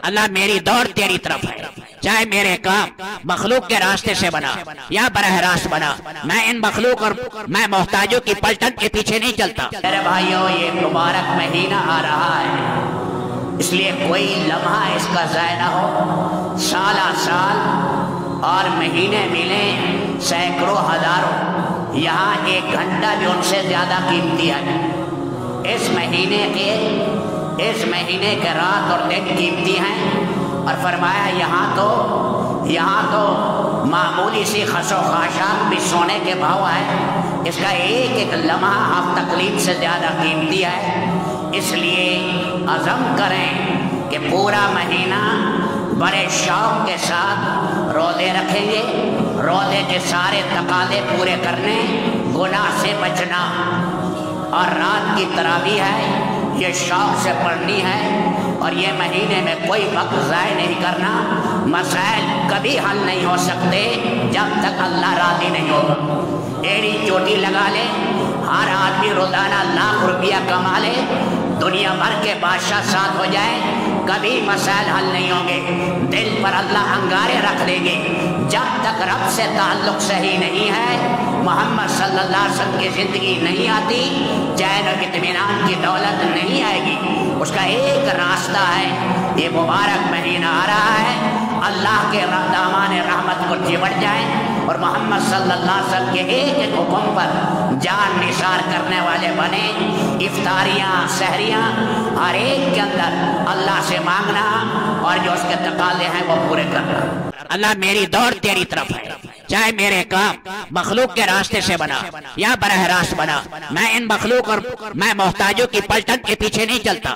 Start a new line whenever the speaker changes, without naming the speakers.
اللہ میری دوڑ تیری طرف ہے، چاہے میرے کام مخلوق کے راستے سے بنا یا براہ راست بنا، میں ان مخلوق اور میں محتاجوں کی پلٹن کے پیچھے نہیں چلتا۔
میرے بھائیوں، یہ مبارک مہینہ آ رہا ہے، اس لیے کوئی لمحہ اس کا ضائع نہ ہو۔ سالہ سال اور مہینے ملیں سینکڑوں ہزاروں، یہاں ایک گھنٹہ بھی ان سے زیادہ قیمتی ہے۔ اس مہینے کے رات اور دن قیمتی ہیں، اور فرمایا یہاں تو معمولی سی خس و خاشاک بھی سونے کے بھاؤ ہے، اس کا ایک ایک لمحہ آپ تقلید سے زیادہ قیمتی ہے۔ اس لیے عزم کریں کہ پورا مہینہ بڑے شوق کے ساتھ روزے رکھیں گے، روزے کے سارے تقاضے پورے کرنے، گناہ سے بچنا، اور رات کی تراویح ہے یہ شوق سے پڑھنی ہے، اور یہ مہینے میں کوئی وقت ضائع نہیں کرنا۔ مسائل کبھی حل نہیں ہو سکتے جب تک اللہ راضی نہیں ہوگا۔ ایڑی چوٹی لگا لے، ہر آدمی روزانہ لاکھ روپیہ کما لے، دنیا بھر کے بادشاہ ساتھ ہو جائے، کبھی مسائل حل نہیں ہوں گے۔ دل پر اللہ انگارے رکھ دیں گے۔ جب تک رب سے تعلق صحیح نہیں ہے، محمد صلی اللہ علیہ وسلم کی زندگی نہیں آتی، چین و اطمینان کی دولت نہیں آئے گی۔ اس کا ایک راستہ ہے، یہ مبارک مہینہ آ رہا ہے، اللہ کے دامان رحمت کو چمٹ جائیں اور محمد صلی اللہ علیہ وسلم کے ایک ایک حکم پر جان نثار کرنے والے بنے۔ افطاریاں، سحریاں، ہر ایک کے اندر اللہ سے مانگنا اور جو اس کے تقاضے ہیں وہ پورے کرنا۔
اللہ میری دوڑ تیری طرف ہے، چاہے میرے کام مخلوق کے راستے سے بنا یا براہ راست بنا، میں ان مخلوق اور میں محتاجوں کی پلٹن کے پیچھے نہیں چلتا۔